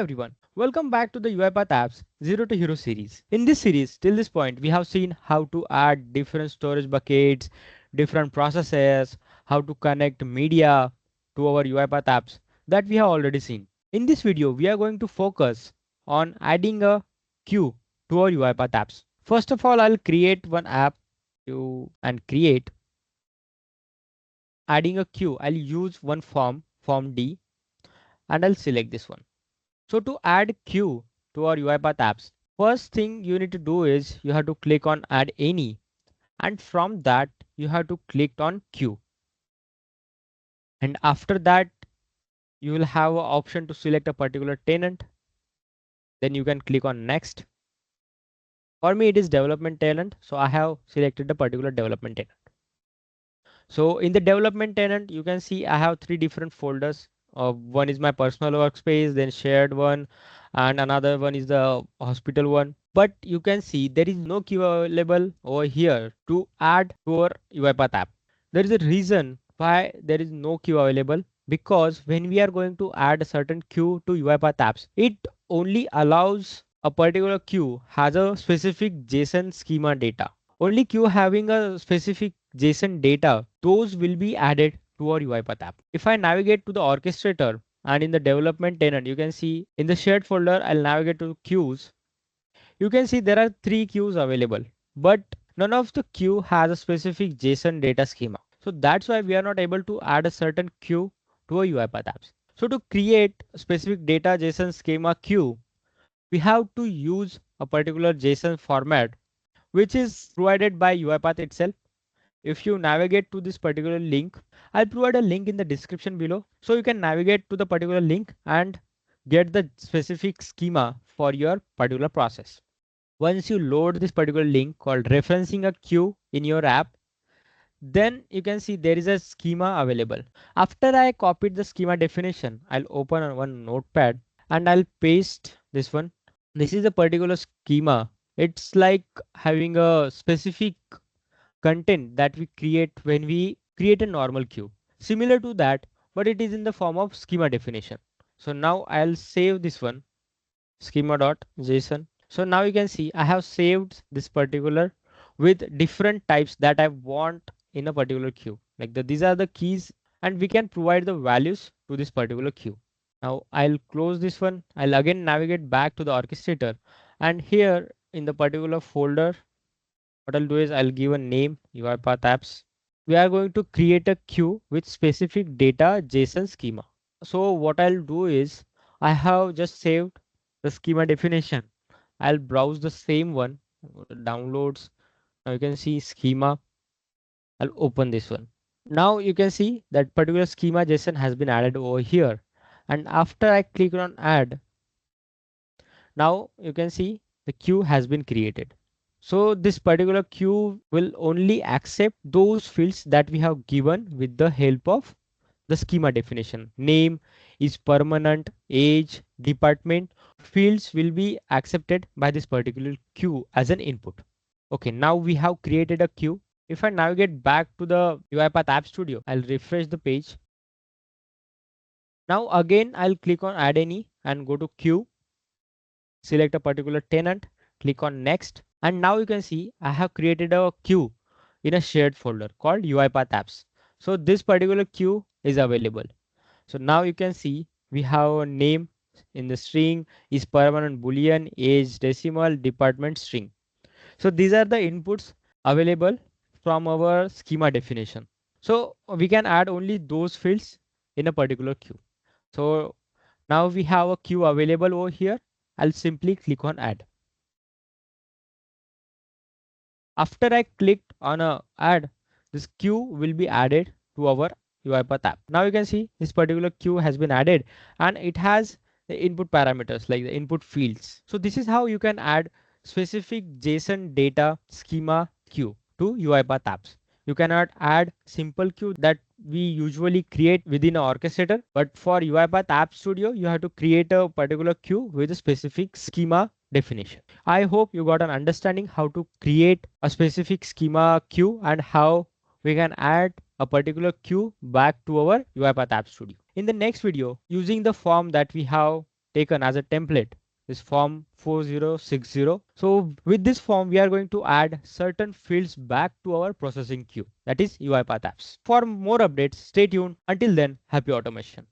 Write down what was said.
everyone, welcome back to the UiPath Apps Zero to Hero series. In this series, till this point, we have seen how to add different storage buckets, different processes, how to connect media to our UiPath apps that we have already seen. In this video, we are going to focus on adding a queue to our UiPath apps. First of all, I'll create one app and create adding a queue. I'll use one form D, and I'll select this one. So to add queue to our UiPath apps, first thing you need to do is you have to click on add any, and from that you have to click on queue. And after that, you will have an option to select a particular tenant. Then you can click on next. For me, it is development tenant, so I have selected the particular development tenant. So in the development tenant, you can see I have three different folders. One is my personal workspace, then shared one, and another one is the hospital one. But you can see there is no queue available over here to add to our UiPath app. There is a reason why there is no queue available, because when we are going to add a certain queue to UiPath apps, it only allows a particular queue has a specific JSON schema data. Only queue having a specific JSON data, those will be added to our UiPath app. If I navigate to the orchestrator and in the development tenant, you can see in the shared folder, I'll navigate to queues. You can see there are three queues available, but none of the queue has a specific JSON data schema. So that's why we are not able to add a certain queue to our UiPath apps. So to create a specific data JSON schema queue, we have to use a particular JSON format which is provided by UiPath itself. If you navigate to this particular link, I'll provide a link in the description below. So you can navigate to the particular link and get the specific schema for your particular process. Once you load this particular link called referencing a queue in your app, then you can see there is a schema available. After I copied the schema definition, I'll open one notepad and I'll paste this one. This is a particular schema. It's like having a specific content that we create when we create a normal queue. Similar to that, but it is in the form of schema definition. So now I'll save this one, schema.json. So now you can see I have saved this particular with different types that I want in a particular queue. These are the keys, and we can provide the values to this particular queue. Now I'll close this one. I'll again navigate back to the orchestrator, and here in the particular folder, what I'll do is I'll give a name UiPath apps. We are going to create a queue with specific data JSON schema. So what I'll do is I have just saved the schema definition. I'll browse the same one, downloads. Now you can see schema. I'll open this one. Now you can see that particular schema JSON has been added over here. And after I click on add, now you can see the queue has been created. So this particular queue will only accept those fields that we have given with the help of the schema definition. Name is permanent, age, department, fields will be accepted by this particular queue as an input. Okay, now we have created a queue. If I navigate back to the UiPath App Studio, I'll refresh the page. Now again, I'll click on add any and go to queue, select a particular tenant, click on next. And now you can see I have created a queue in a shared folder called UiPath Apps. So this particular queue is available. So now you can see we have a name in the string is permanent boolean, age decimal, department string. So these are the inputs available from our schema definition. So we can add only those fields in a particular queue. So now we have a queue available over here. I'll simply click on add. After I clicked on a add, this queue will be added to our UiPath app. Now you can see this particular queue has been added and it has the input parameters like the input fields. So this is how you can add specific JSON data schema queue to UiPath apps. You cannot add simple queue that we usually create within an orchestrator, but for UiPath App Studio, you have to create a particular queue with a specific schema definition. I hope you got an understanding how to create a specific schema queue and how we can add a particular queue back to our UiPath App Studio. In the next video, using the form that we have taken as a template is form 4060. So with this form, we are going to add certain fields back to our processing queue, that is UiPath apps. For more updates, stay tuned. Until then, happy automation.